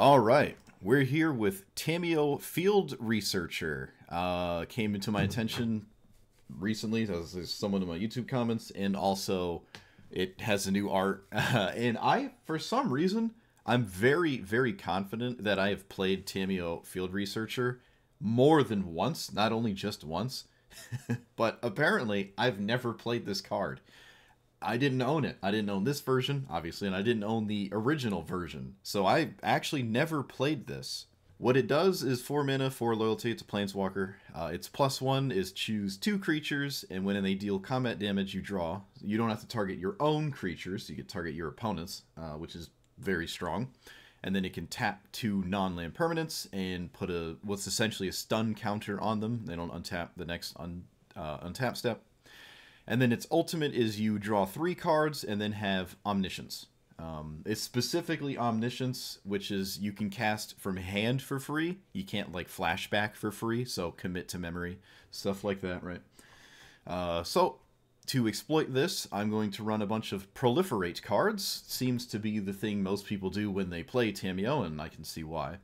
All right, we're here with Tamiyo Field Researcher. Came into my attention recently. There's someone in my YouTube comments, and also it has a new art. And for some reason, I'm very, very confident that I have played Tamiyo Field Researcher more than once, not only just once, but apparently I've never played this card. I didn't own it. I didn't own this version, obviously, and I didn't own the original version. So I actually never played this. What it does is 4 mana, 4 loyalty. It's a planeswalker. Its +1 is choose 2 creatures, and when they deal combat damage, you draw. You don't have to target your own creatures. You can target your opponent's, which is very strong. And then it can tap 2 non-land permanents and put what's essentially a stun counter on them. They don't untap the next untap step. And then its ultimate is you draw 3 cards and then have Omniscience. It's specifically Omniscience, which is you can cast from hand for free. You can't like flashback for free, so commit to memory, stuff like that, right? So to exploit this, I'm going to run a bunch of proliferate cards. Seems to be the thing most people do when they play Tamiyo, and I can see why.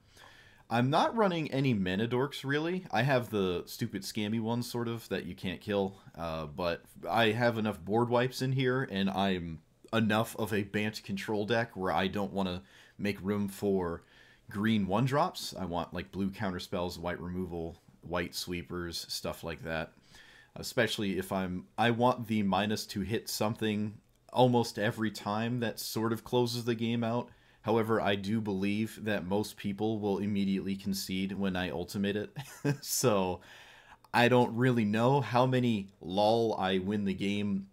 I'm not running any mana dorks, really. I have the stupid scammy ones, sort of, that you can't kill. But I have enough board wipes in here, and I'm enough of a Bant control deck where I don't want to make room for green 1-drops. I want, like, blue counterspells, white removal, white sweepers, stuff like that. Especially if I want the minus to hit something almost every time that sort of closes the game out. However, I do believe that most people will immediately concede when I ultimate it. So I don't really know how many lol I win the game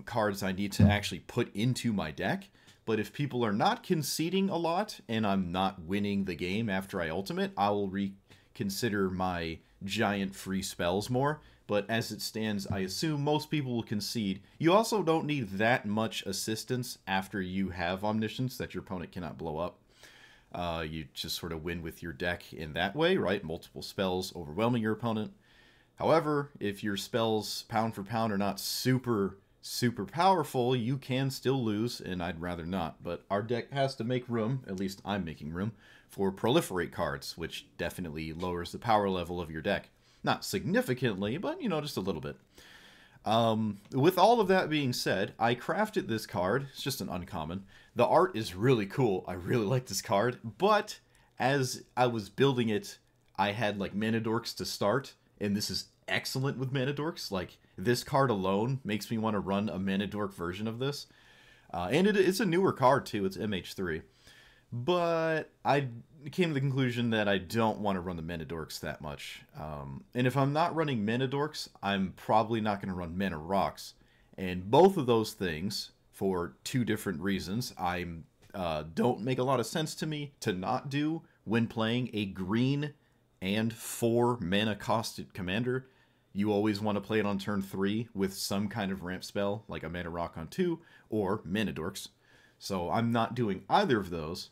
cards I need to actually put into my deck. But if people are not conceding a lot and I'm not winning the game after I ultimate, I will reconsider my giant free spells more. But as it stands, I assume most people will concede. You also don't need that much assistance after you have Omniscience that your opponent cannot blow up. You just sort of win with your deck in that way, right? Multiple spells overwhelming your opponent. However, if your spells, pound for pound, are not super powerful, you can still lose, and I'd rather not. But our deck has to make room, at least I'm making room, for proliferate cards, which definitely lowers the power level of your deck. Not significantly, but, you know, just a little bit. With all of that being said, I crafted this card. It's just an uncommon. The art is really cool. I really like this card. But as I was building it, I had, like, mana dorks to start. And this is excellent with mana dorks. Like, this card alone makes me want to run a mana dork version of this. And it's a newer card, too. It's MH3. But I came to the conclusion that I don't want to run the mana dorks that much. And if I'm not running mana dorks, I'm probably not going to run mana rocks. And both of those things, for 2 different reasons, don't make a lot of sense to me to not do when playing a green and 4 mana costed commander. You always want to play it on turn 3 with some kind of ramp spell, like a mana rock on 2, or mana dorks. So I'm not doing either of those.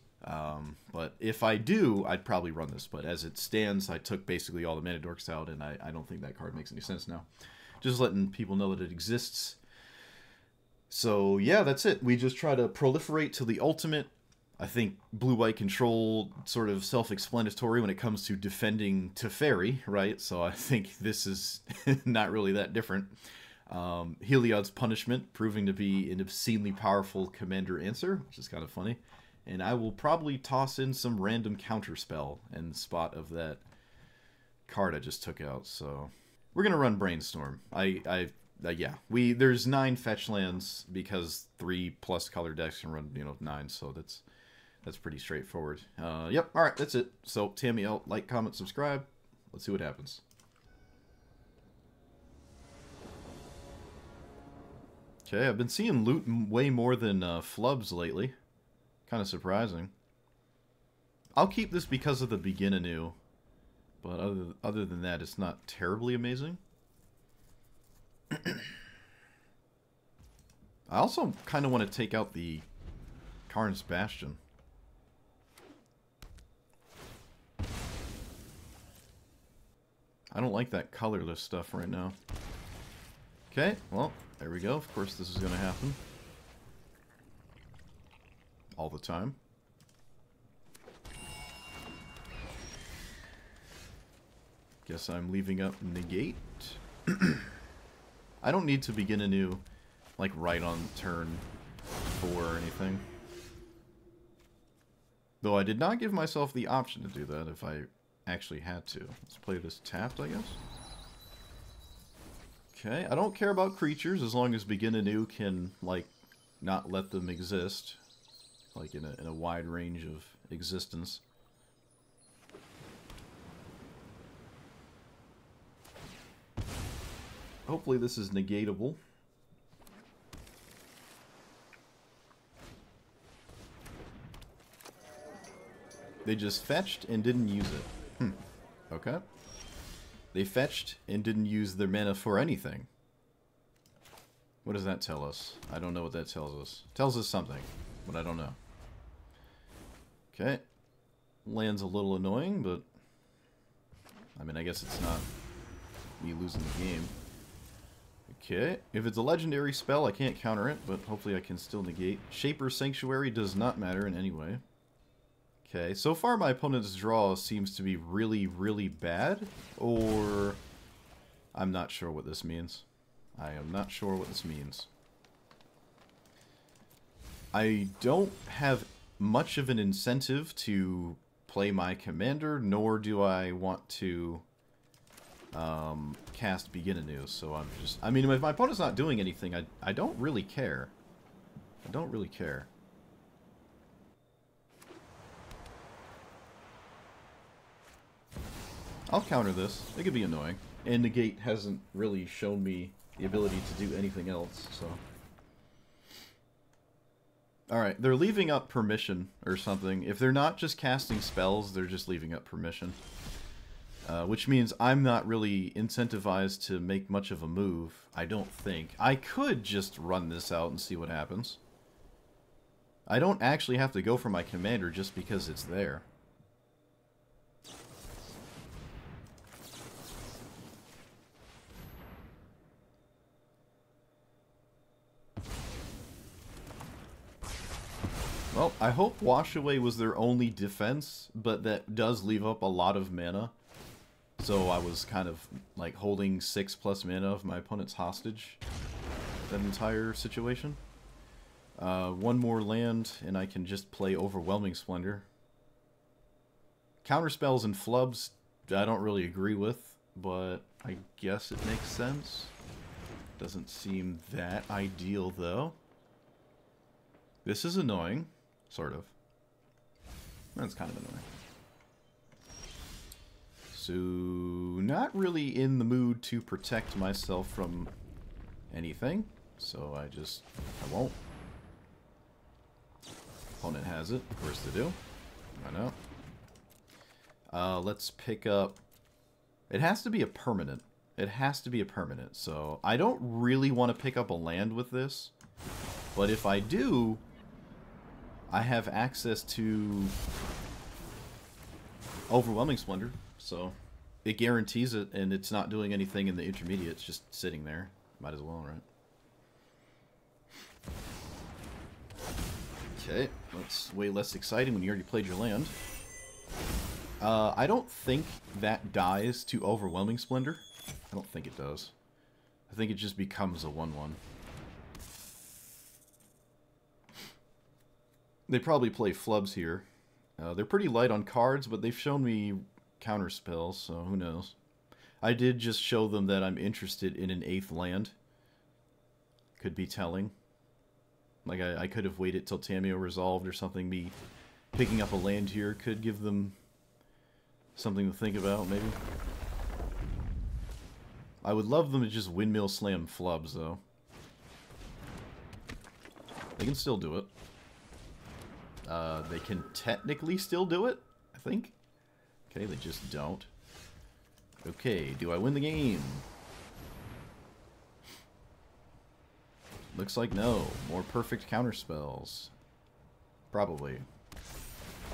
But if I do, I'd probably run this. But as it stands, I took basically all the mana dorks out, and I don't think that card makes any sense now. Just letting people know that it exists. So yeah, that's it. We just try to proliferate to the ultimate. I think blue-white control, sort of self-explanatory when it comes to defending Teferi, right? So I think this is not really that different. Heliod's Punishment, proving to be an obscenely powerful commander answer, which is kind of funny. And I will probably toss in some random counterspell in spot of that card I just took out. So we're gonna run Brainstorm. Yeah, there's 9 fetch lands because 3+ color decks can run 9. So that's pretty straightforward. Yep. All right, that's it. So Tamiyo, like, comment, subscribe. Let's see what happens. Okay, I've been seeing loot way more than flubs lately. Kind of surprising. I'll keep this because of the begin anew, but other than that, it's not terribly amazing. I also kind of want to take out the Karn's Bastion. I don't like that colorless stuff right now. Okay, well, there we go. Of course this is going to happen. All the time. Guess I'm leaving up negate. I don't need to begin anew, like right on turn 4 or anything. Though I did not give myself the option to do that if I actually had to. Let's play this tapped, I guess. Okay, I don't care about creatures as long as begin anew can, like, not let them exist. Like, in a wide range of existence. Hopefully this is negatable. They just fetched and didn't use it. Okay. They fetched and didn't use their mana for anything. What does that tell us? I don't know what that tells us. It tells us something, but I don't know. Okay. Land's a little annoying, but... I mean, I guess it's not me losing the game. Okay. If it's a legendary spell, I can't counter it, but hopefully I can still negate. Shaper Sanctuary does not matter in any way. Okay, so far my opponent's draw seems to be really, really bad, or I'm not sure what this means. I am not sure what this means. I don't have much of an incentive to play my commander, nor do I want to cast Begin Anew, so I'm just... I mean, if my opponent's not doing anything, I don't really care. I don't really care. I'll counter this. It could be annoying. And negate hasn't really shown me the ability to do anything else, so... Alright, they're leaving up permission or something. If they're not just casting spells, they're just leaving up permission. Which means I'm not really incentivized to make much of a move, I don't think. I could just run this out and see what happens. I don't actually have to go for my commander just because it's there. Well, I hope Wash Away was their only defense, but that does leave up a lot of mana. So I was kind of, like, holding 6+ mana of my opponent's hostage. That entire situation. One more land, and I can just play Overwhelming Splendor. Counterspells and flubs, I don't really agree with, but I guess it makes sense. Doesn't seem that ideal, though. This is annoying. Sort of. That's kind of annoying. So, not really in the mood to protect myself from anything. So I won't. Opponent has it. Of course they do. I know. Let's pick up... It has to be a permanent. It has to be a permanent. So, I don't really want to pick up a land with this. But if I do... I have access to Overwhelming Splendor, so it guarantees it, and it's not doing anything in the intermediate, it's just sitting there. Might as well, right? Okay, that's way less exciting when you already played your land. I don't think that dies to Overwhelming Splendor. I don't think it does. I think it just becomes a 1/1. They probably play flubs here. They're pretty light on cards, but they've shown me counter spells, so who knows. I did just show them that I'm interested in an 8th land. Could be telling. Like, I could have waited till Tamiyo resolved or something. Me picking up a land here could give them something to think about, maybe. I would love them to just windmill slam flubs, though. They can still do it. They can technically still do it, I think. Okay, they just don't. Okay, do I win the game? Looks like no. More perfect counter spells. Probably.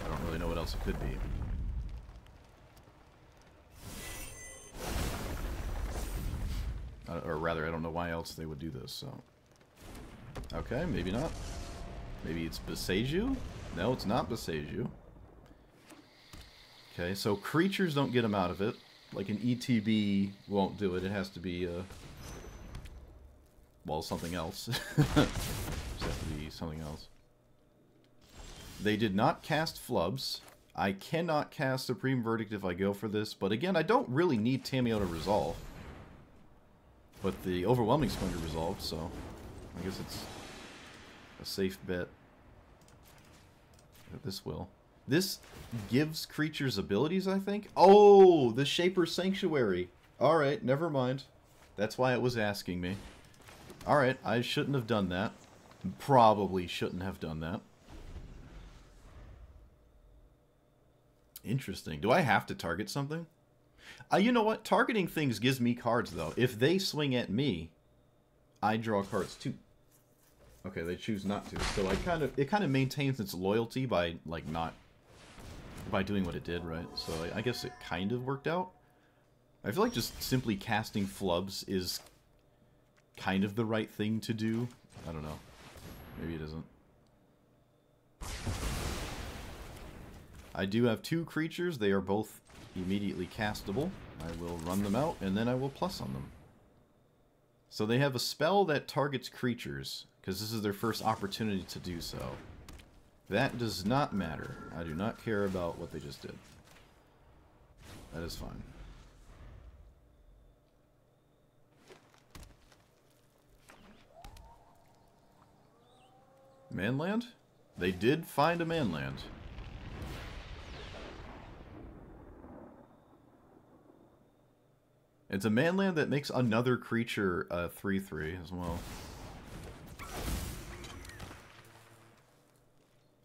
I don't really know what else it could be. Or rather, I don't know why else they would do this, so... Okay, maybe not. Maybe it's Beseiju? No, it's not Beseiju. Okay, so creatures don't get them out of it. Like an ETB won't do it. It has to be, well, something else. It has to be something else. They did not cast Flubs. I cannot cast Supreme Verdict if I go for this, but again, I don't really need Tamiyo to resolve. But the Overwhelming's going to resolve, so I guess it's a safe bet that this will. This gives creatures abilities, I think? Oh, the Shaper Sanctuary. Alright, never mind. That's why it was asking me. Alright, I shouldn't have done that. Probably shouldn't have done that. Interesting. Do I have to target something? You know what? Targeting things gives me cards, though. If they swing at me, I draw cards, too. Okay, they choose not to. So it kind of maintains its loyalty by, like, by doing what it did, right? So I guess it kind of worked out. I feel like just simply casting Flubs is kind of the right thing to do. I don't know. Maybe it isn't. I do have 2 creatures. They are both immediately castable. I will run them out, and then I will plus on them. So they have a spell that targets creatures, because this is their first opportunity to do so. That does not matter. I do not care about what they just did. That is fine. Manland? They did find a manland. It's a manland that makes another creature 3/3 as well.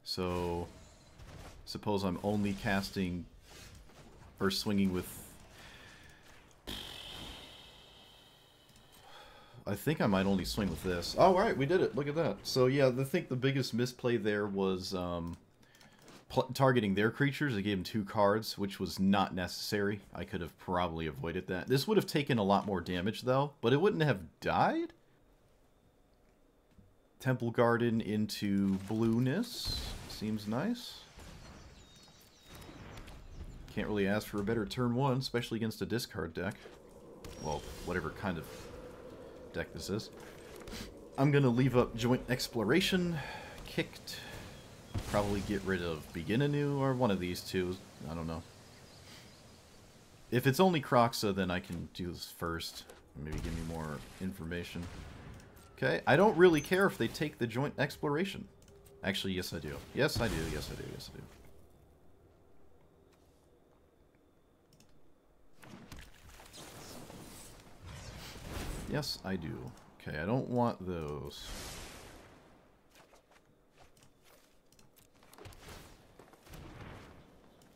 So, suppose I'm only casting or swinging with... I think I might only swing with this. Oh, alright, we did it. Look at that. So, yeah, I think the biggest misplay there was targeting their creatures. They gave them 2 cards, which was not necessary. I could have probably avoided that. This would have taken a lot more damage, though, but it wouldn't have died. Temple Garden into blueness. Seems nice. Can't really ask for a better turn 1, especially against a discard deck. Well, whatever kind of deck this is. I'm going to leave up Joint Exploration. Kicked. Probably get rid of Begin Anew, or one of these two. I don't know. If it's only Kroxa, then I can do this first. Maybe give me more information. Okay, I don't really care if they take the Joint Exploration. Actually, yes I do. Yes I do, yes I do, yes I do. Yes, I do. Okay, I don't want those.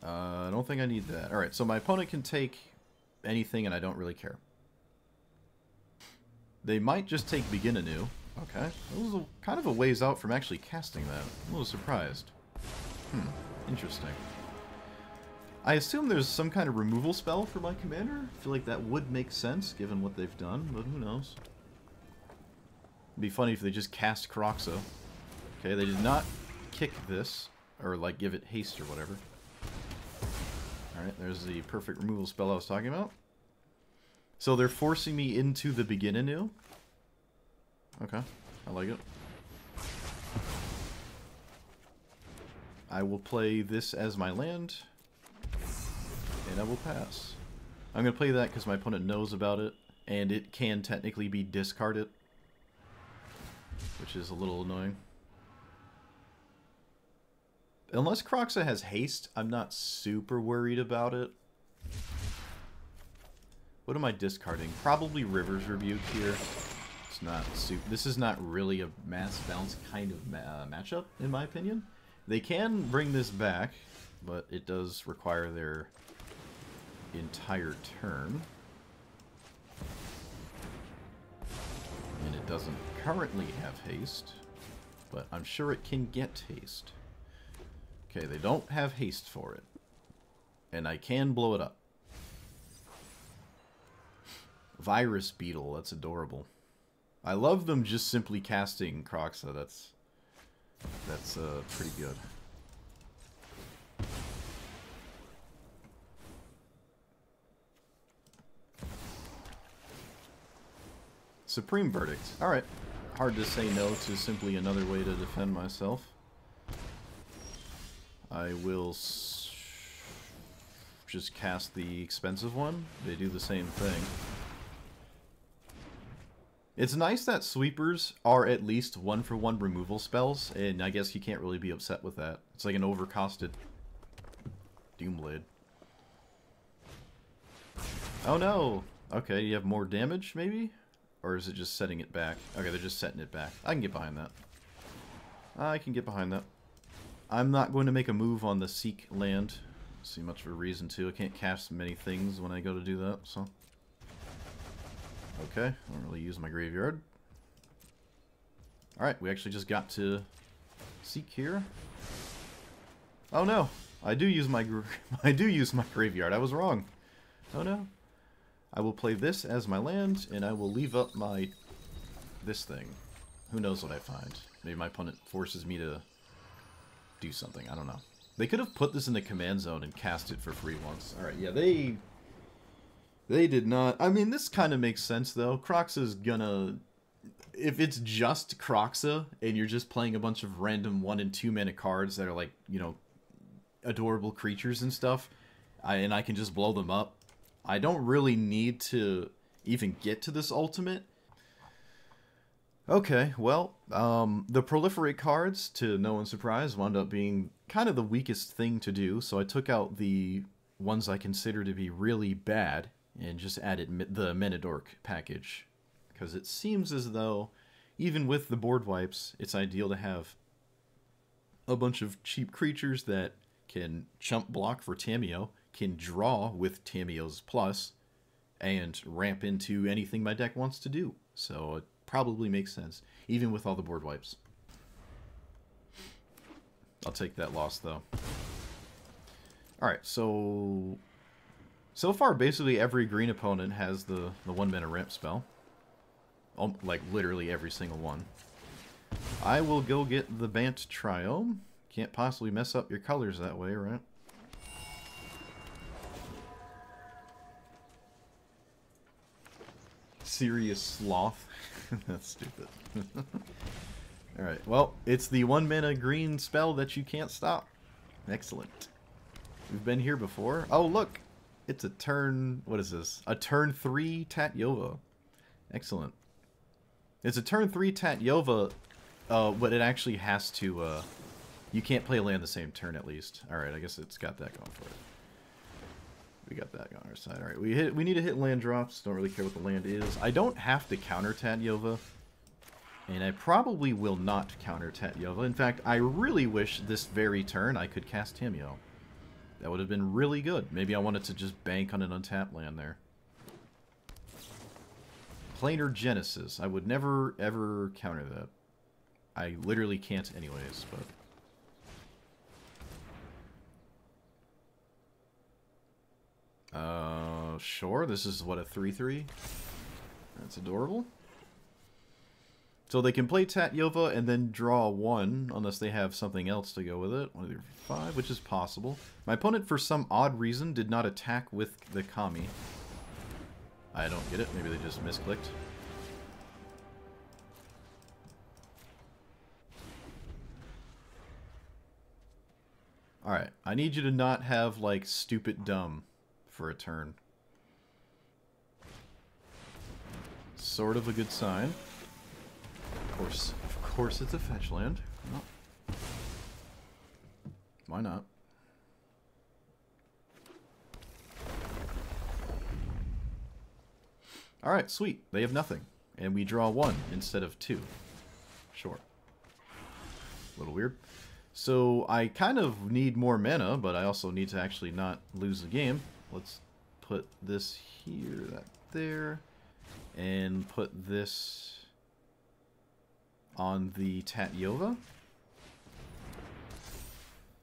I don't think I need that. Alright, so my opponent can take anything and I don't really care. They might just take Begin Anew. Okay. That was kind of a ways out from actually casting that. I'm a little surprised. Interesting. I assume there's some kind of removal spell for my commander. I feel like that would make sense given what they've done, but who knows. It'd be funny if they just cast Kroxa. Okay, they did not kick this, or like give it haste or whatever. Alright, there's the perfect removal spell I was talking about. So they're forcing me into the Begin Anew. Okay, I like it. I will play this as my land, and I will pass. I'm going to play that because my opponent knows about it, and it can technically be discarded, which is a little annoying. Unless Kroxa has haste, I'm not super worried about it. What am I discarding? Probably River's Rebuke here. It's not this is not really a mass bounce kind of matchup, in my opinion. They can bring this back, but it does require their entire turn. And it doesn't currently have haste, but I'm sure it can get haste. Okay, they don't have haste for it. And I can blow it up. Virus Beetle, that's adorable. I love them just simply casting Kroxa. That's pretty good. Supreme Verdict. Alright. Hard to say no to simply another way to defend myself. I will just cast the expensive one. They do the same thing. It's nice that sweepers are at least 1-for-1 removal spells, and I guess you can't really be upset with that. It's like an overcosted Doomblade. Oh no! Okay, you have more damage, maybe? Or is it just setting it back? Okay, they're just setting it back. I can get behind that. I can get behind that. I'm not going to make a move on the Seek land. See much of a reason to. I can't cast many things when I go to do that, so... Okay, I don't really use my graveyard. Alright, we actually just got to Seek here. Oh no! I do use my graveyard. I was wrong. Oh no. I will play this as my land, and I will leave up my... this thing. Who knows what I find. Maybe my opponent forces me to do something. I don't know. They could have put this in the command zone and cast it for free once. Alright, yeah, they did not... I mean, this kind of makes sense, though. Croxa's gonna... If it's just Croxa, and you're just playing a bunch of random 1- and 2-mana cards that are, like, you know, adorable creatures and stuff, and I can just blow them up, I don't really need to even get to this ultimate. Okay, well, the proliferate cards, to no one's surprise, wound up being kind of the weakest thing to do, so I took out the ones I consider to be really bad, and just added the Menadork package. Because it seems as though, even with the board wipes, it's ideal to have a bunch of cheap creatures that can chump block for Tamiyo, can draw with Tamiyo's plus, and ramp into anything my deck wants to do. So it probably makes sense, even with all the board wipes. I'll take that loss, though. Alright, so far, basically every green opponent has the 1-mana ramp spell. Like, literally every single one. I will go get the Bant Triome. Can't possibly mess up your colors that way, right? Serious Sloth. That's stupid. Alright, well, it's the 1-mana green spell that you can't stop. Excellent. We've been here before. Oh, look! It's a turn... What is this? A turn 3 Tatyova. Excellent. It's a turn 3 Tatyova, but it actually has to... you can't play a land the same turn, at least. Alright, I guess it's got that going for it. We got that on our side. Alright, we need to hit land drops. Don't really care what the land is. I don't have to counter Tatyova. And I probably will not counter Tatyova. In fact, I really wish this very turn I could cast Tamiyo. That would have been really good. Maybe I wanted to just bank on an untapped land there. Planar Genesis. I would never, ever counter that. I literally can't anyways, but... sure. This is, what, a 3/3? That's adorable. So they can play Tatyova and then draw 1, unless they have something else to go with it. 1, 2, 3, 4, 5, which is possible. My opponent, for some odd reason, did not attack with the Kami. I don't get it. Maybe they just misclicked. Alright, I need you to not have, like, stupid dumb for a turn. Sort of a good sign. Of course it's a fetch land. Oh. Why not? Alright, sweet. They have nothing. And we draw 1 instead of 2. Sure. A little weird. So I kind of need more mana, but I also need to actually not lose the game. Let's put this here, that there, and put this on the Tatyova.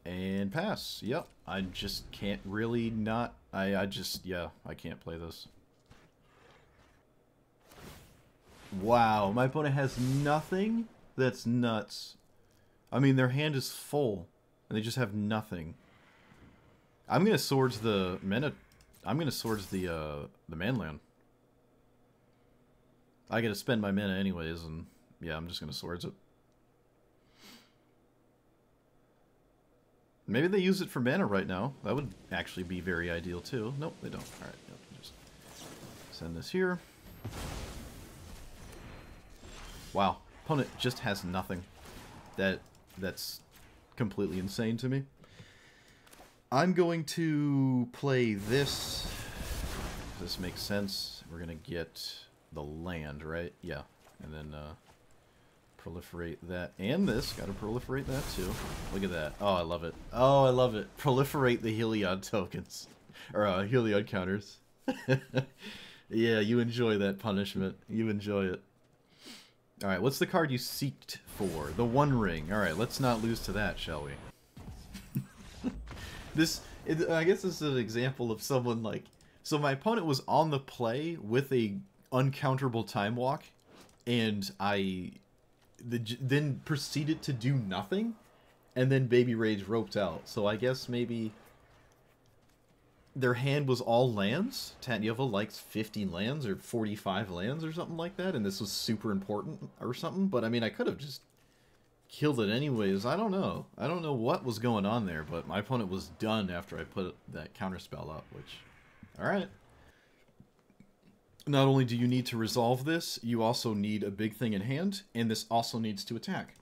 And pass. Yep. I just can't really not... I just... Yeah, I can't play this. Wow, my opponent has nothing? That's nuts. I mean, their hand is full, and they just have nothing. I'm gonna Swords the mana... I'm gonna Swords the Manland. I gotta spend my mana anyways, and yeah, I'm just gonna Swords it. Maybe they use it for mana right now. That would actually be very ideal too. Nope, they don't. Alright, yep, just send this here. Wow, opponent just has nothing. That's completely insane to me. I'm going to play this. This makes sense. We're gonna get the land, right? Yeah, and then proliferate that and this. Got to proliferate that too. Look at that. Oh, I love it. Oh, I love it. Proliferate the Heliod tokens or Heliod counters. Yeah, you enjoy that punishment. You enjoy it. All right, what's the card you seeked for? The One Ring. All right, let's not lose to that, shall we? I guess this is an example of someone like... So my opponent was on the play with a uncounterable Time Walk, and then proceeded to do nothing, and then Baby Rage roped out. So I guess maybe their hand was all lands. Tamiyo likes 50 lands or 45 lands or something like that, and this was super important or something. But I mean, I could have just killed it anyways. I don't know. I don't know what was going on there, but my opponent was done after I put that counterspell up, which... Alright. Not only do you need to resolve this, you also need a big thing in hand, and this also needs to attack.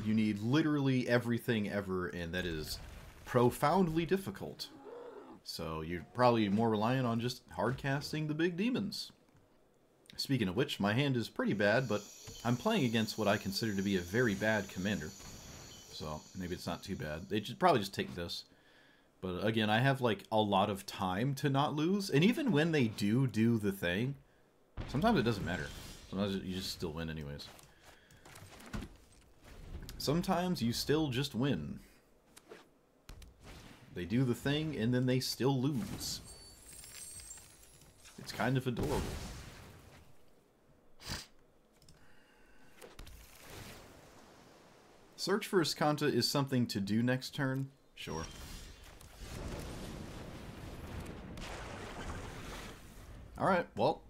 You need literally everything ever, and that is profoundly difficult. So you're probably more reliant on just hard casting the big demons. Speaking of which, my hand is pretty bad, but I'm playing against what I consider to be a very bad commander. So maybe it's not too bad. They should probably just take this. But again, I have like a lot of time to not lose. And even when they do the thing, sometimes it doesn't matter. Sometimes you just still win anyways. Sometimes you still just win. They do the thing and then they still lose. It's kind of adorable. Search for Iskanta is something to do next turn? Sure. Alright, well,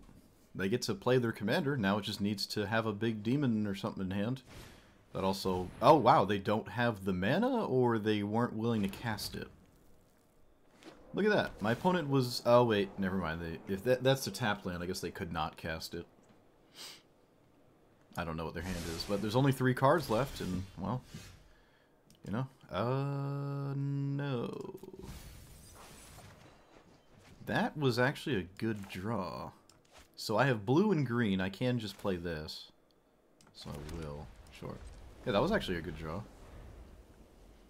they get to play their commander. Now it just needs to have a big demon or something in hand. That also... Oh, wow, they don't have the mana, or they weren't willing to cast it? Look at that. My opponent was... Oh, wait, never mind. If that's the tap land, I guess they could not cast it. I don't know what their hand is, but there's only 3 cards left, and, well, you know. No. That was actually a good draw. So I have blue and green. I can just play this. So I will. Sure. Yeah, that was actually a good draw.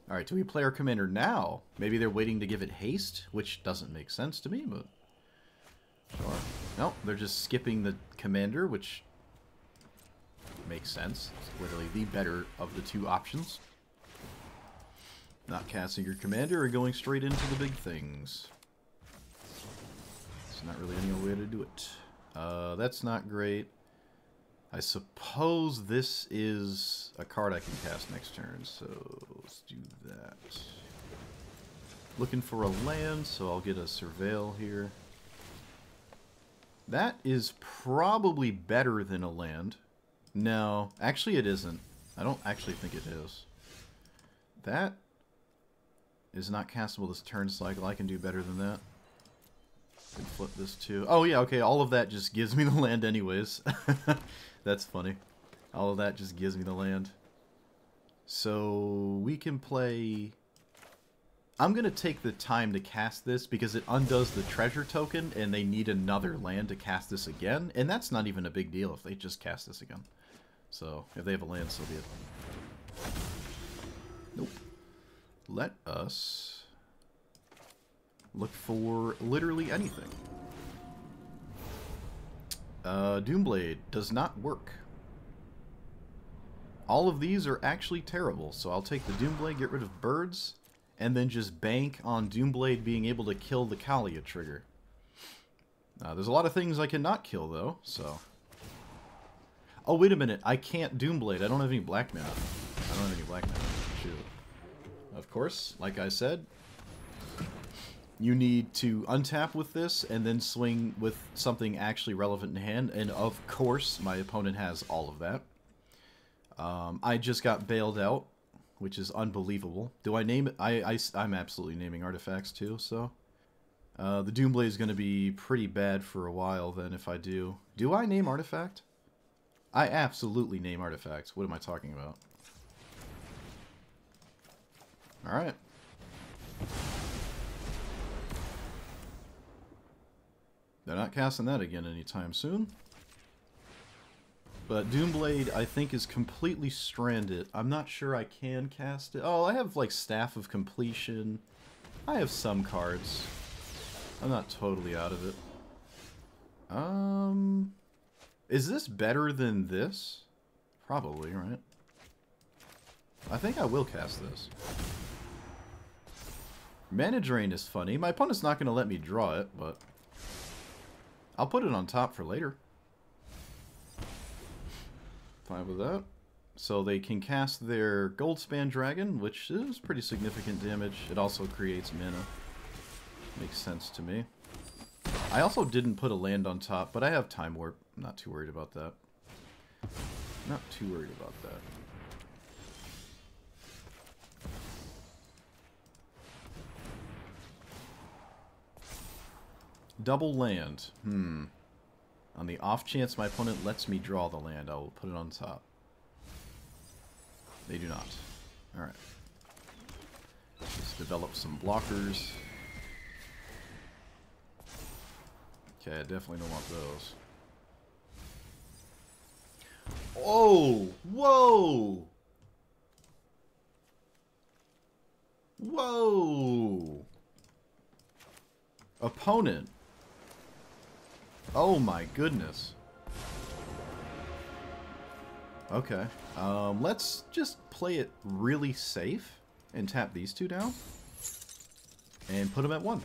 Alright, do we play our commander now? Maybe they're waiting to give it haste, which doesn't make sense to me, but... Sure. No, they're just skipping the commander, which... makes sense. It's literally the better of the 2 options. Not casting your commander or going straight into the big things. It's not really any way to do it. That's not great. I suppose this is a card I can cast next turn, so let's do that. Looking for a land, so I'll get a Surveil here. That is probably better than a land. No, actually it isn't. I don't actually think it is. That is not castable this turn cycle. I can do better than that. I can flip this too. Oh yeah, okay, all of that just gives me the land anyways. That's funny. All of that just gives me the land. So we can play... I'm going to take the time to cast this because it undoes the treasure token and they need another land to cast this again. And that's not even a big deal if they just cast this again. So if they have a land, so be it. Nope. Let us look for literally anything. Doomblade does not work. All of these are actually terrible, so I'll take the Doomblade, get rid of birds, and then just bank on Doomblade being able to kill the Kalia trigger. There's a lot of things I cannot kill, though, so... Oh, wait a minute, I can't Doomblade. I don't have any black mana. I don't have any black mana. Shoot. Of course, like I said, you need to untap with this and then swing with something actually relevant in hand. And of course, my opponent has all of that. I just got bailed out, which is unbelievable. Do I name it? I'm absolutely naming artifacts too, so... the Doomblade is going to be pretty bad for a while then if I do. Do I name artifact? I absolutely name artifacts. What am I talking about? Alright. They're not casting that again anytime soon. But Doomblade, I think, is completely stranded. I'm not sure I can cast it. Oh, I have, like, Staff of Completion. I have some cards. I'm not totally out of it. Is this better than this? Probably, right? I think I will cast this. Mana Drain is funny. My opponent's not going to let me draw it, but... I'll put it on top for later. Fine with that. So they can cast their Goldspan Dragon, which is pretty significant damage. It also creates mana. Makes sense to me. I also didn't put a land on top, but I have Time Warp. I'm not too worried about that. Not too worried about that. Double land. On the off chance my opponent lets me draw the land, I will put it on top. They do not. Alright. Let's develop some blockers. Okay, I definitely don't want those. Oh! Whoa! Whoa! Opponent. Oh my goodness. Okay. Let's just play it really safe and tap these two down. And put them at 1.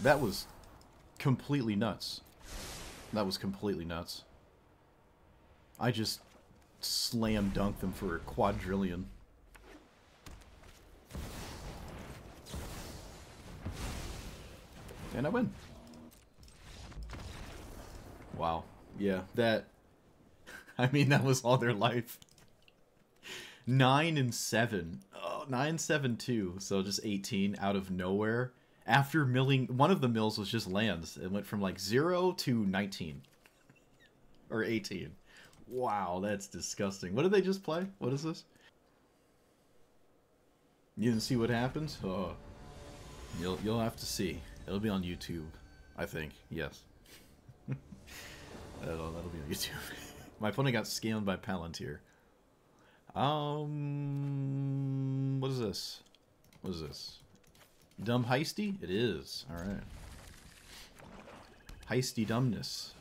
That was completely nuts. That was completely nuts. I just slam dunked them for a quadrillion. And I win. Wow. Yeah, that... I mean, that was all their life. 9 and 7. Oh, 9, 7, 2. So just 18 out of nowhere. After milling... One of the mills was just lands. It went from like 0 to 19. Or 18. Wow, that's disgusting. What did they just play? What is this? You didn't see what happened? Oh. You'll have to see. It'll be on YouTube, I think. Yes. that'll be on YouTube. My opponent got scammed by Palantir. What is this? What is this? Dumb Heisty? It is. Alright. Heisty dumbness.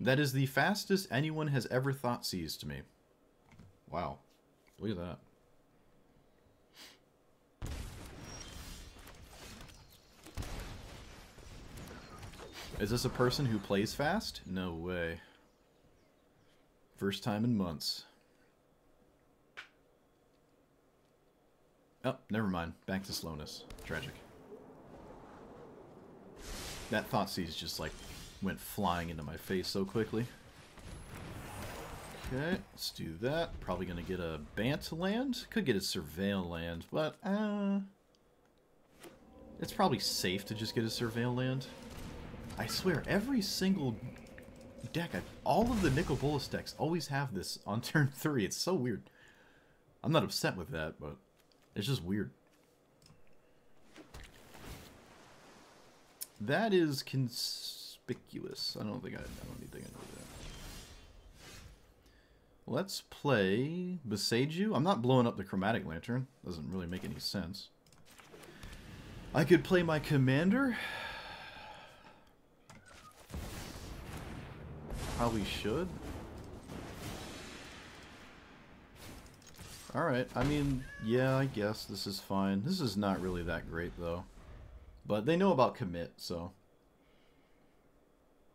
That is the fastest anyone has ever thought seized me. Wow. Look at that. Is this a person who plays fast? No way. First time in months. Oh, never mind. Back to slowness. Tragic. That Thoughtseize just, like, went flying into my face so quickly. Okay, let's do that. Probably gonna get a Bant land. Could get a Surveil land, but, it's probably safe to just get a Surveil land. I swear, every single deck, all of the Nicol Bolas decks always have this on turn 3. It's so weird. I'm not upset with that, but it's just weird. That is conspicuous. I don't think I know that. Let's play Beseiju. I'm not blowing up the Chromatic Lantern. Doesn't really make any sense. I could play my commander. Probably should. Alright, I mean, yeah, I guess this is fine. This is not really that great, though. But they know about commit, so.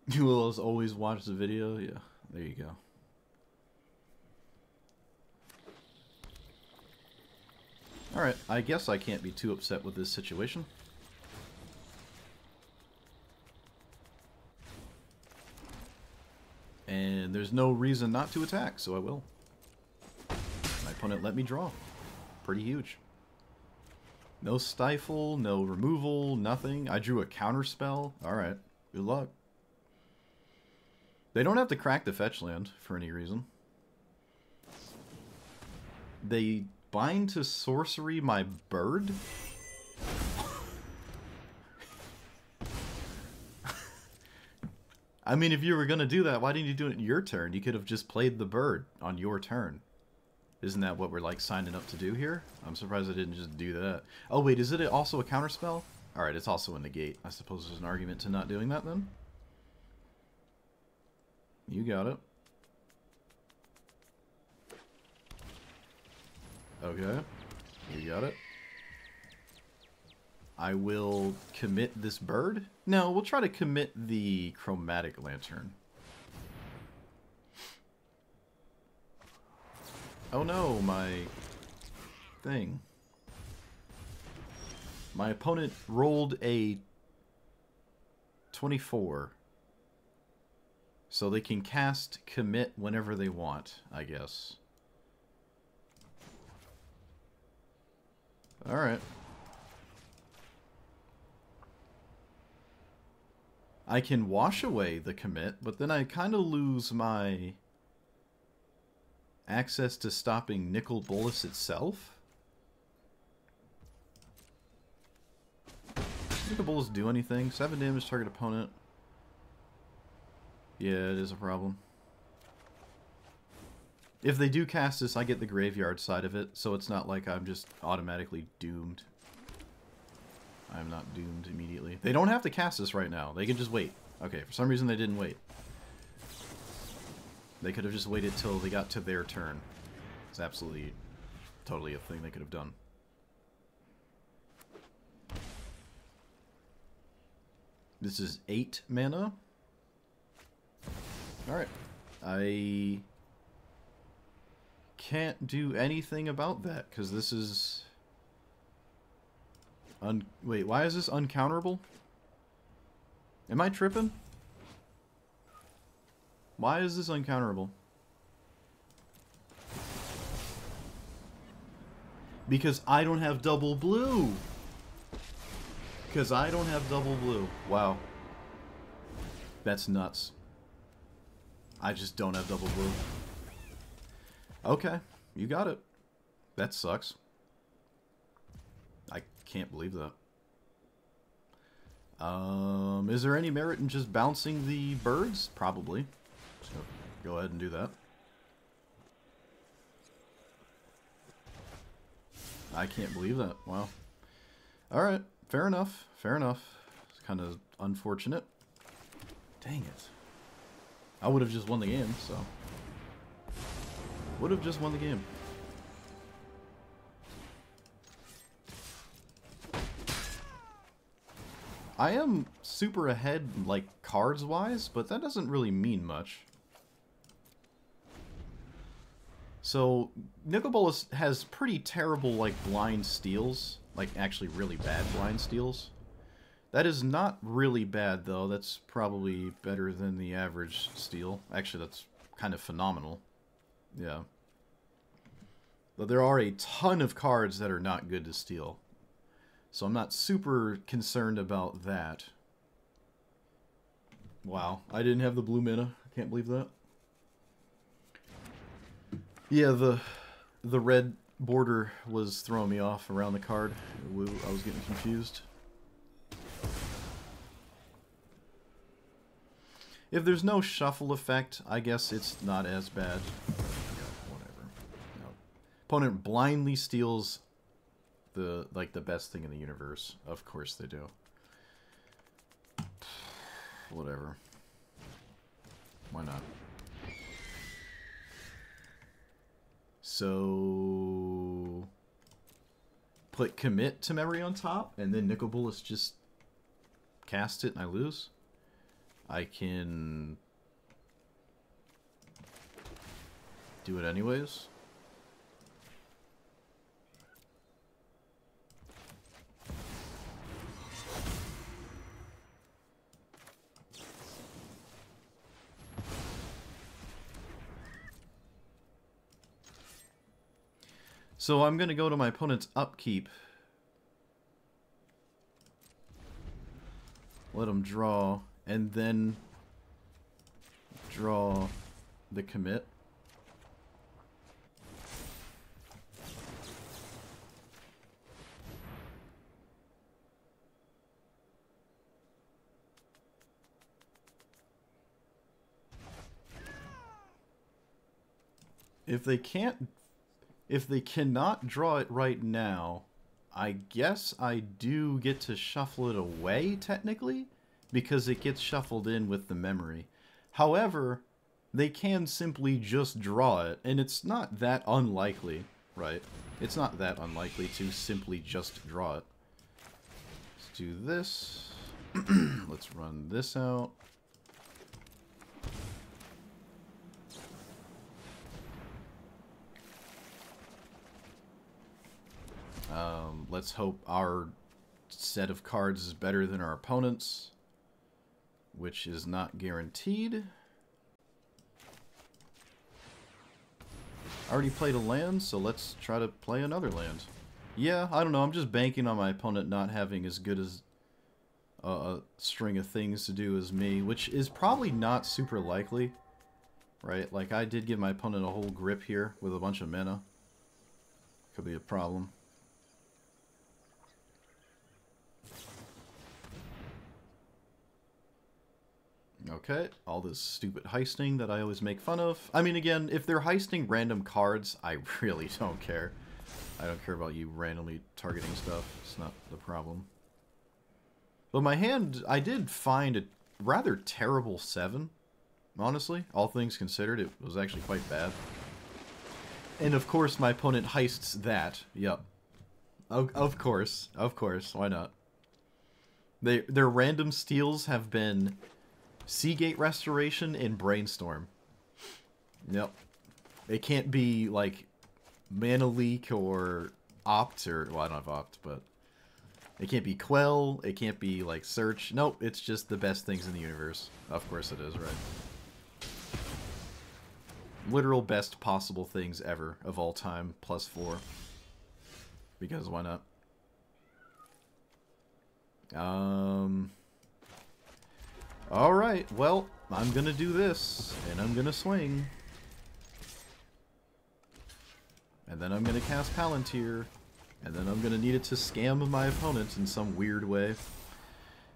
You will always watch the video? Yeah, there you go. Alright, I guess I can't be too upset with this situation. And there's no reason not to attack, so I will. My opponent let me draw. Pretty huge. No stifle, no removal, nothing. I drew a counter spell. Alright, good luck. They don't have to crack the fetch land for any reason. They bind to sorcery my bird? I mean, if you were going to do that, why didn't you do it in your turn? You could have just played the bird on your turn. Isn't that what we're, like, signing up to do here? I'm surprised I didn't just do that. Oh, wait, is it also a counterspell? Alright, it's also a negate. I suppose there's an argument to not doing that, then? You got it. Okay. You got it. I will commit this bird. No, we'll try to commit the chromatic lantern. Oh no, my thing. My opponent rolled a 24. So they can cast commit whenever they want, I guess. Alright. I can wash away the commit, but then I kind of lose my access to stopping Nicol Bolas itself. Nicol Bolas do anything? 7 damage, target opponent. Yeah, it is a problem. If they do cast this, I get the graveyard side of it, so it's not like I'm just automatically doomed. I'm not doomed immediately. They don't have to cast this right now. They can just wait. Okay, for some reason they didn't wait. They could have just waited till they got to their turn. It's absolutely, totally a thing they could have done. This is 8 mana. Alright. I can't do anything about that, because this is... Wait, why is this uncounterable? Am I tripping? Why is this uncounterable? Because I don't have double blue! Because I don't have double blue. Wow. That's nuts. I just don't have double blue. Okay, you got it. That sucks. I can't believe that. Is there any merit in just bouncing the birds? Probably. So go ahead and do that. I can't believe that. Wow. Alright, fair enough. Fair enough. It's kind of unfortunate. Dang it. I would have just won the game, so... Would have just won the game. I am super ahead, like, cards-wise, but that doesn't really mean much. So, Nicol Bolas has pretty terrible, like, blind steals. Like, actually really bad blind steals. That is not really bad, though. That's probably better than the average steal. Actually, that's kind of phenomenal. Yeah. But there are a ton of cards that are not good to steal. So I'm not super concerned about that. Wow, I didn't have the blue mana. I can't believe that. Yeah, the red border was throwing me off around the card. I was getting confused. If there's no shuffle effect, I guess it's not as bad. Whatever. No. Opponent blindly steals the best thing in the universe. Of course they do. Whatever. Why not? So put commit to memory on top, and then Nicol Bolas just cast it and I lose. I can do it anyways. So I'm going to go to my opponent's upkeep. Let him draw, and then draw the commit. If they cannot draw it right now, I guess I do get to shuffle it away, technically, because it gets shuffled in with the memory. However, they can simply just draw it, and it's not that unlikely, right? It's not that unlikely to simply just draw it. Let's do this. Let's run this out. Let's hope our set of cards is better than our opponent's, which is not guaranteed. I already played a land, so let's try to play another land. Yeah, I don't know, I'm just banking on my opponent not having as good as a string of things to do as me, which is probably not super likely, right? Like, I did give my opponent a whole grip here with a bunch of mana. Could be a problem. Okay, all this stupid heisting that I always make fun of. I mean, again, if they're heisting random cards, I really don't care. I don't care about you randomly targeting stuff. It's not the problem. But my hand, I did find a rather terrible 7, honestly. All things considered, it was actually quite bad. And of course, my opponent heists that. Yep. Of course, why not? Their random steals have been Seagate Restoration and Brainstorm. Yep. It can't be, like, Mana Leak or Opt, or... Well, I don't have Opt, but... It can't be Quell, it can't be, like, Search. Nope, it's just the best things in the universe. Of course it is, right? Literal best possible things ever, of all time, +4. Because why not? Alright, well, I'm gonna do this, and I'm gonna swing. And then I'm gonna cast Palantir, and then I'm gonna need it to scam my opponent in some weird way.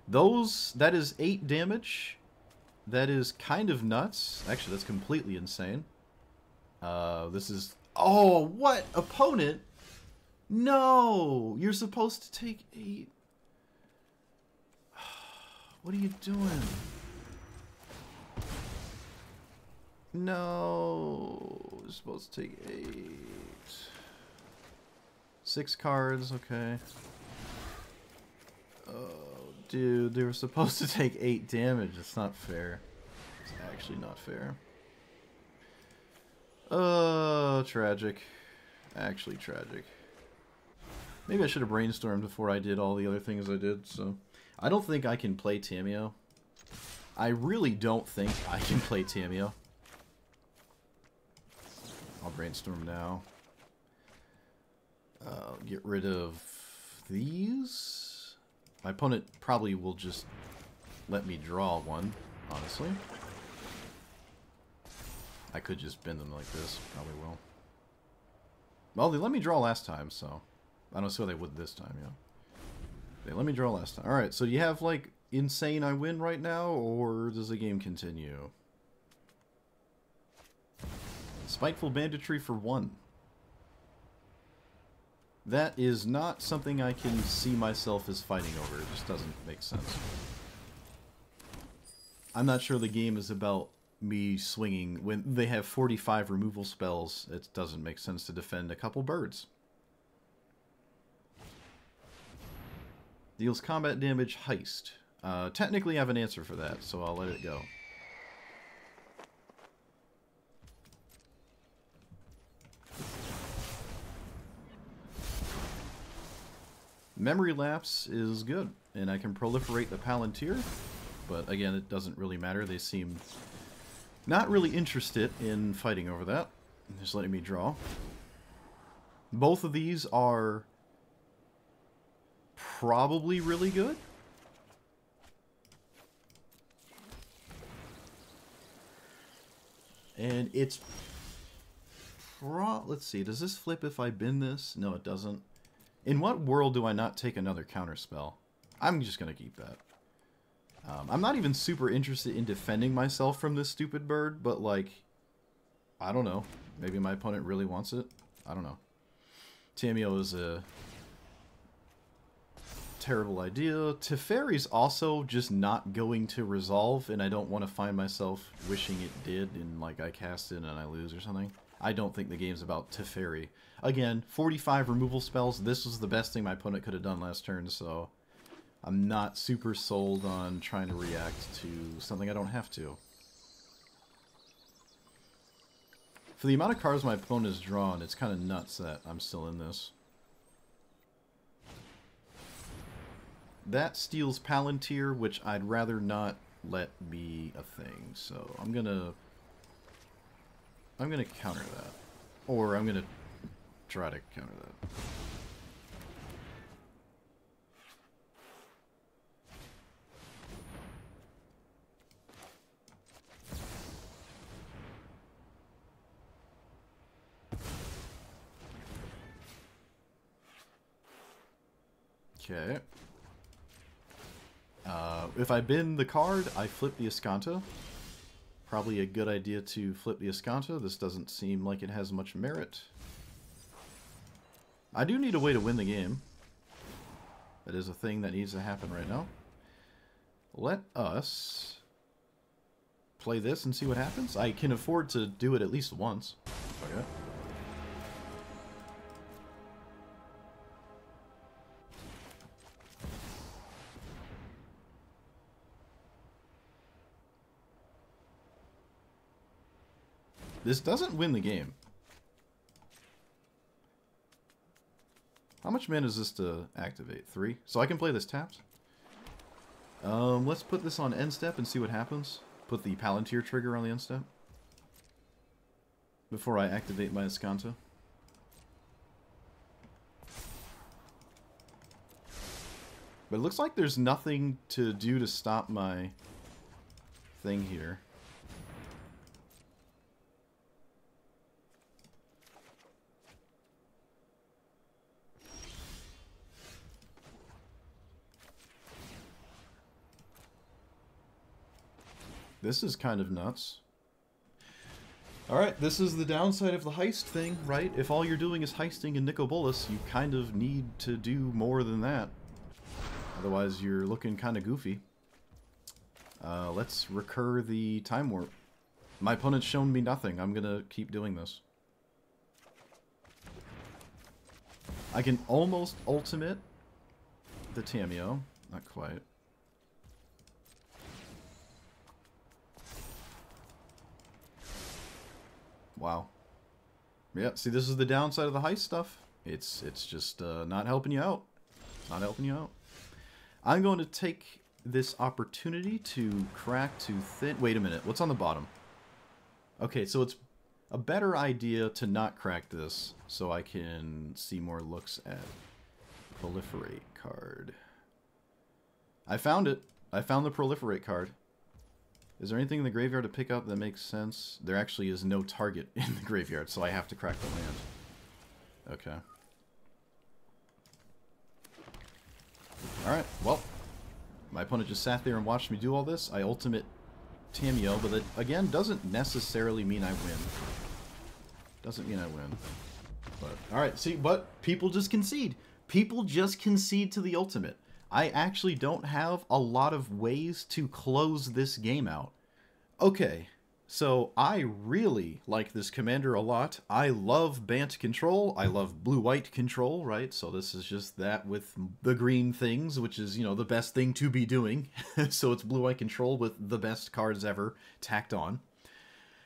That is 8 damage. That is kind of nuts. Actually, that's completely insane. This is... Oh, what? Opponent? No! You're supposed to take 8. What are you doing? No, you're supposed to take 8. 6 cards, okay. Oh, dude, they were supposed to take 8 damage. It's not fair. It's actually not fair. Tragic. Actually tragic. Maybe I should have brainstormed before I did all the other things I did, so... I don't think I can play Tamiyo. I really don't think I can play Tamiyo. I'll brainstorm now. Get rid of these. My opponent probably will just let me draw one, honestly. I could just bend them like this. Probably will. Well, they let me draw last time, so... I don't see why they would this time, yeah. They let me draw last time. Alright, so do you have, like, insane I win right now, or does the game continue? Spiteful Banditry for 1. That is not something I can see myself as fighting over. It just doesn't make sense. I'm not sure the game is about me swinging. When they have 45 removal spells, it doesn't make sense to defend a couple birds. Deals combat damage, heist. Technically I have an answer for that, so I'll let it go. Memory Lapse is good, and I can proliferate the Palantir, but again, it doesn't really matter. They seem not really interested in fighting over that. Just letting me draw. Both of these are probably really good. And it's... let's see, does this flip if I bin this? No, it doesn't. In what world do I not take another counterspell? I'm just going to keep that. I'm not even super interested in defending myself from this stupid bird, but, like, I don't know. Maybe my opponent really wants it. I don't know. Tamiyo is a terrible idea. Teferi's also just not going to resolve, and I don't want to find myself wishing it did, and, like, I cast it and I lose or something. I don't think the game's about Teferi. Again, 45 removal spells. This was the best thing my opponent could have done last turn, so I'm not super sold on trying to react to something I don't have to. For the amount of cards my opponent has drawn, it's kind of nuts that I'm still in this. That steals Palantir, which I'd rather not let be a thing, so I'm gonna counter that. Or I'm gonna try to counter that. Okay. If I bin the card, I flip the Escanta. Probably a good idea to flip the Escanta. This doesn't seem like it has much merit. I do need a way to win the game. That is a thing that needs to happen right now. Let us play this and see what happens. I can afford to do it at least once. Okay. This doesn't win the game. How much mana is this to activate? 3? So I can play this tapped. Let's put this on end step and see what happens. Put the Palantir trigger on the end step before I activate my Escanta. But it looks like there's nothing to do to stop my thing here. This is kind of nuts. Alright, this is the downside of the heist thing, right? If all you're doing is heisting in Nicobolus, you kind of need to do more than that. Otherwise, you're looking kind of goofy. Let's recur the Time Warp. My opponent's shown me nothing. I'm gonna keep doing this. I can almost ultimate the Tamiyo. Not quite. Wow. Yeah, see, this is the downside of the heist stuff. It's just not helping you out. Not helping you out. I'm going to take this opportunity to crack to thin... Wait a minute, what's on the bottom? Okay, so it's a better idea to not crack this so I can see more looks at Proliferate card. I found it. I found the Proliferate card. Is there anything in the graveyard to pick up that makes sense? There actually is no target in the graveyard, so I have to crack the land. Okay. Alright, well. My opponent just sat there and watched me do all this. I ultimate Tamiyo, but that, again, doesn't necessarily mean I win. Doesn't mean I win. But, alright, see, but people just concede. People just concede to the ultimate. I actually don't have a lot of ways to close this game out. Okay, so I really like this commander a lot. I love Bant control. I love blue-white control, right? So this is just that with the green things, which is, you know, the best thing to be doing. So it's blue-white control with the best cards ever tacked on.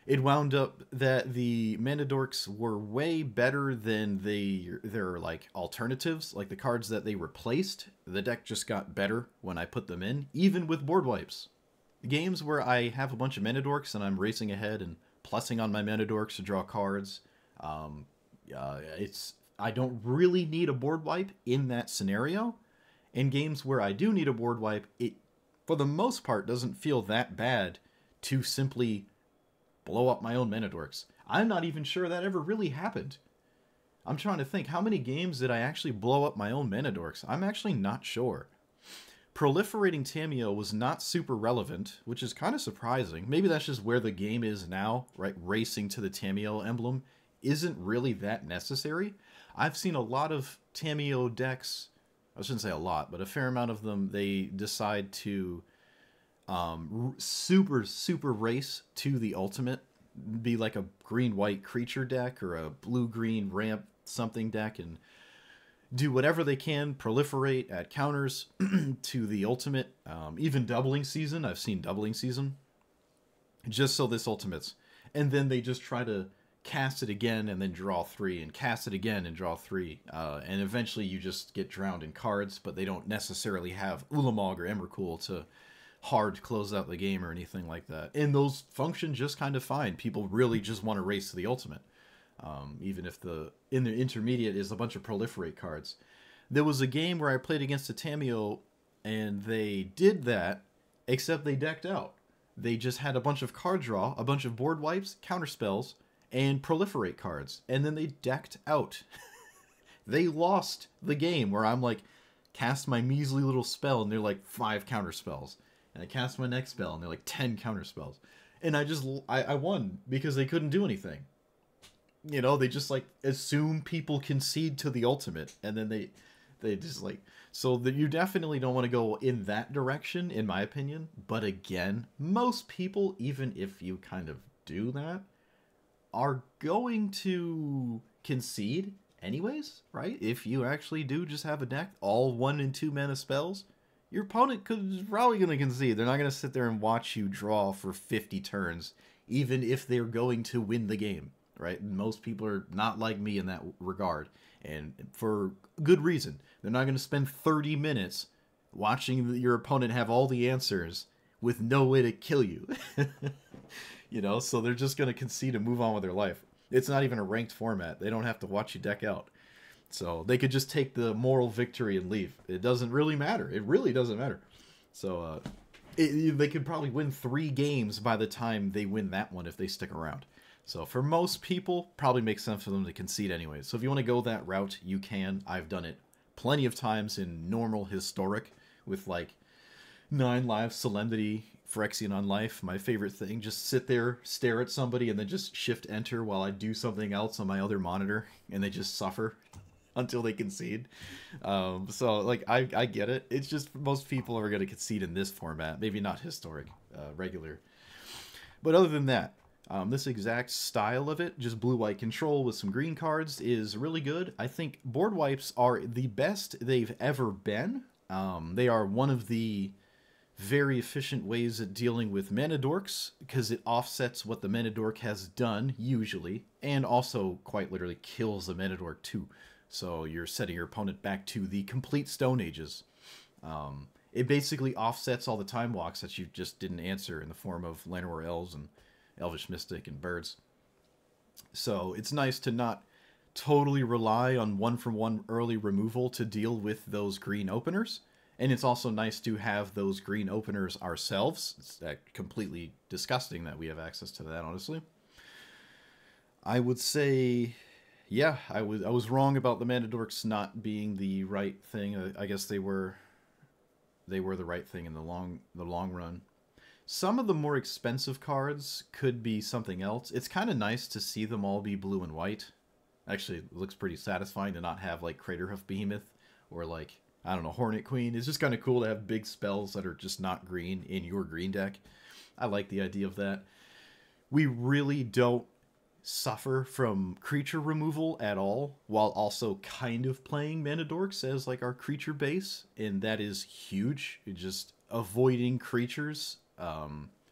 It wound up that the mana dorks were way better than their like alternatives, like the cards that they replaced. The deck just got better when I put them in, even with board wipes. Games where I have a bunch of mana dorks and I'm racing ahead and plussing on my mana dorks to draw cards. I don't really need a board wipe in that scenario. In games where I do need a board wipe, it, for the most part, doesn't feel that bad to simply blow up my own mana dorks. I'm not even sure that ever really happened. I'm trying to think, how many games did I actually blow up my own mana dorks? I'm actually not sure. Proliferating Tamiyo was not super relevant, which is kind of surprising. Maybe that's just where the game is now, right? Racing to the Tamiyo emblem isn't really that necessary. I've seen a lot of Tamiyo decks, I shouldn't say a lot, but a fair amount of them, they decide to super race to the ultimate, be like a green-white creature deck or a blue-green ramp something deck, and do whatever they can, proliferate at counters to the ultimate, even doubling season. I've seen doubling season, just so this ultimates. And then they just try to cast it again and then draw 3, and cast it again and draw 3. And eventually you just get drowned in cards, but they don't necessarily have Ulamog or Emrakul to hard close out the game or anything like that. And those function just kind of fine. People really just want to race to the ultimate. Even if in the intermediate is a bunch of proliferate cards. There was a game where I played against a Tamiyo, and they did that, except they decked out. They just had a bunch of card draw, a bunch of board wipes, counter spells, and proliferate cards, and then they decked out. They lost the game, where I'm like, cast my measly little spell, and they're like 5 counter spells. And I cast my next spell, and they're like 10 counter spells. And I won, because they couldn't do anything. You know, they just, like, assume people concede to the ultimate, and then they just, like... So that you definitely don't want to go in that direction, in my opinion. But again, most people, even if you kind of do that, are going to concede anyways, right? If you actually do just have a deck, all 1 and 2 mana spells, your opponent is probably going to concede. They're not going to sit there and watch you draw for 50 turns, even if they're going to win the game. Right? Most people are not like me in that regard, and for good reason. They're not going to spend 30 minutes watching your opponent have all the answers with no way to kill you. You know, so they're just going to concede and move on with their life. It's not even a ranked format. They don't have to watch you deck out. So they could just take the moral victory and leave. It doesn't really matter. It really doesn't matter. So they could probably win 3 games by the time they win that one if they stick around. So for most people, probably makes sense for them to concede anyway. So if you want to go that route, you can. I've done it plenty of times in normal historic with like 9 lives, Solemnity, Phyrexian on life. My favorite thing, just sit there, stare at somebody, and then just shift enter while I do something else on my other monitor, and they just suffer until they concede. So like I get it. It's just most people are going to concede in this format. Maybe not historic, regular. But other than that, this exact style of it, just blue-white control with some green cards, is really good. I think board wipes are the best they've ever been. They are one of the very efficient ways at dealing with mana dorks, because it offsets what the mana dork has done, usually, and also quite literally kills the mana dork too. So you're setting your opponent back to the complete Stone Ages. It basically offsets all the time walks that you just didn't answer in the form of Llanowar Elves and Elvish Mystic and birds. So it's nice to not totally rely on 1-for-1 early removal to deal with those green openers. And it's also nice to have those green openers ourselves. It's completely disgusting that we have access to that, honestly. I would say, yeah, I was wrong about the Mana Dorks not being the right thing. I guess they were the right thing in the long run. Some of the more expensive cards could be something else. It's kind of nice to see them all be blue and white. Actually, it looks pretty satisfying to not have, like, Craterhoof Behemoth or, like, I don't know, Hornet Queen. It's just kind of cool to have big spells that are just not green in your green deck. I like the idea of that. We really don't suffer from creature removal at all, while also kind of playing Mana Dorks as, like, our creature base, and that is huge. It just avoiding creatures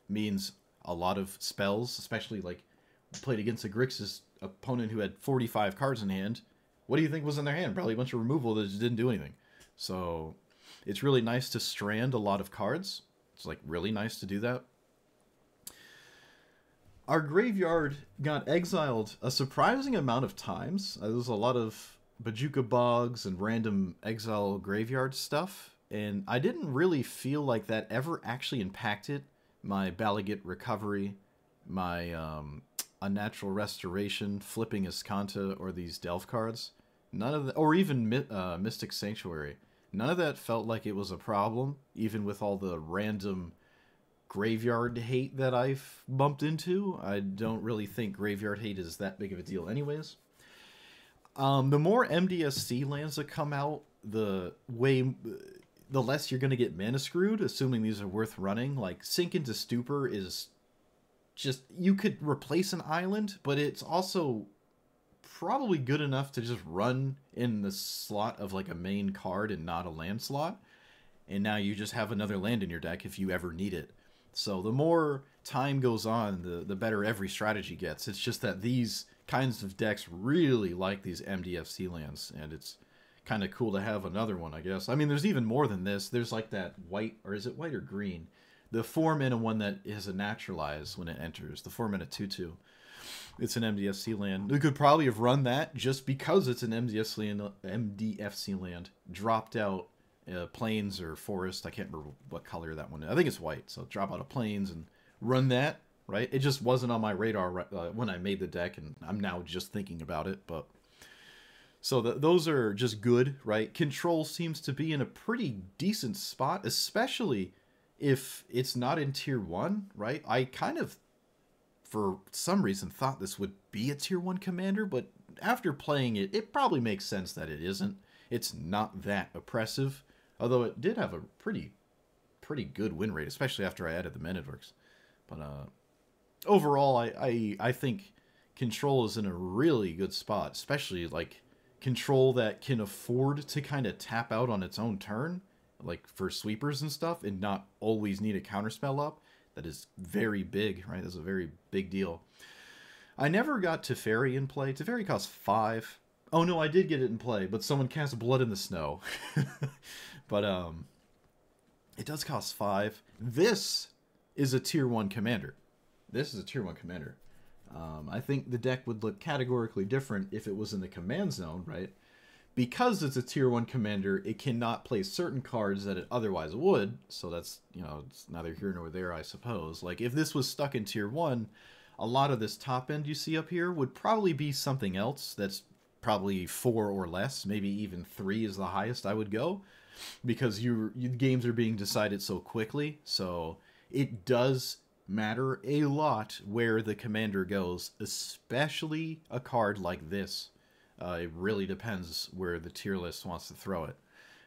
means a lot of spells, especially like played against a Grixis opponent who had 45 cards in hand. What do you think was in their hand? Probably a bunch of removal that just didn't do anything. So it's really nice to strand a lot of cards. It's like really nice to do that. Our graveyard got exiled a surprising amount of times. There was a lot of Bajuka Bogs and random Exile Graveyard stuff, and I didn't really feel like that ever actually impacted my Balagit Recovery, my Unnatural Restoration, flipping Iskanta, or these Delve cards. None of that, or even Mystic Sanctuary. None of that felt like it was a problem, even with all the random graveyard hate that I've bumped into. I don't really think graveyard hate is that big of a deal anyways. The more MDSC lands that come out, the less you're going to get mana screwed, assuming these are worth running. Like, Sink into Stupor is just, you could replace an island, but it's also probably good enough to just run in the slot of like a main card and not a land slot. And now you just have another land in your deck if you ever need it. So the more time goes on, the better every strategy gets. It's just that these kinds of decks really like these MDFC lands, and it's kind of cool to have another one, I guess. I mean, there's even more than this. There's like that white, or is it white or green? The 4-mana one that has a naturalize when it enters. The 4-mana 2/2. It's an MDFC land. We could probably have run that just because it's an MDFC land. Dropped out plains or forest. I can't remember what color that one is. I think it's white. So drop out of plains and run that, right? It just wasn't on my radar when I made the deck, and I'm now just thinking about it. But so those are just good, right? Control seems to be in a pretty decent spot, especially if it's not in tier 1, right? I kind of, for some reason, thought this would be a tier 1 commander, but after playing it, it probably makes sense that it isn't. It's not that oppressive, although it did have a pretty good win rate, especially after I added the Manadorks. But overall, I think Control is in a really good spot, especially like Control that can afford to kind of tap out on its own turn, like for sweepers and stuff, and not always need a counterspell up. That is very big, right? That's a very big deal. I never got Teferi in play. Teferi costs 5. Oh no, I did get it in play, but someone cast Blood in the Snow. But it does cost 5. This is a tier 1 commander. This is a tier 1 commander. I think the deck would look categorically different if it was in the command zone, right? Because it's a tier 1 commander, it cannot play certain cards that it otherwise would. So that's, you know, it's neither here nor there, I suppose. Like, if this was stuck in tier 1, a lot of this top end you see up here would probably be something else that's probably 4 or less. Maybe even 3 is the highest I would go. Because your games are being decided so quickly. So it does matter a lot where the commander goes, especially a card like this. It really depends where the tier list wants to throw it.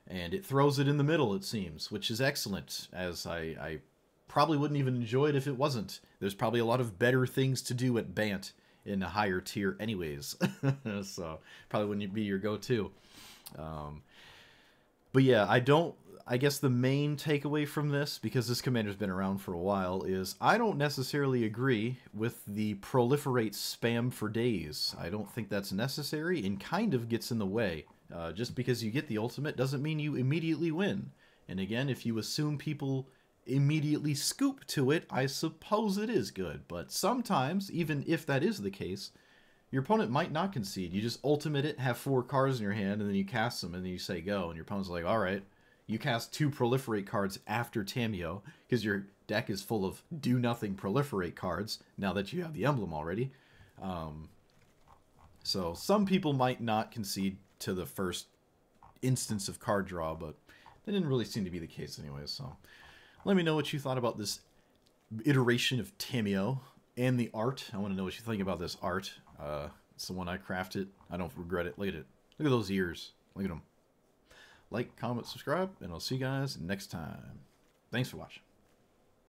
And it throws it in the middle, it seems, which is excellent, as I probably wouldn't even enjoy it if it wasn't. There's probably a lot of better things to do at Bant in a higher tier anyways. So probably wouldn't be your go-to. But yeah, I guess the main takeaway from this, because this commander's been around for a while, is I don't necessarily agree with the proliferate spam for days. I don't think that's necessary and kind of gets in the way. Just because you get the ultimate doesn't mean you immediately win. And again, if you assume people immediately scoop to it, I suppose it is good. But sometimes, even if that is the case, your opponent might not concede. You just ultimate it, have 4 cards in your hand, and then you cast them, and then you say go, and your opponent's like, alright. You cast 2 proliferate cards after Tamiyo, because your deck is full of do-nothing proliferate cards, now that you have the emblem already. So some people might not concede to the first instance of card draw, but that didn't really seem to be the case anyway, so let me know what you thought about this iteration of Tamiyo and the art. I want to know what you think about this art. It's the one I crafted. I don't regret it. Look at it. Look at those ears. Look at them. Like, comment, subscribe, and I'll see you guys next time. Thanks for watching.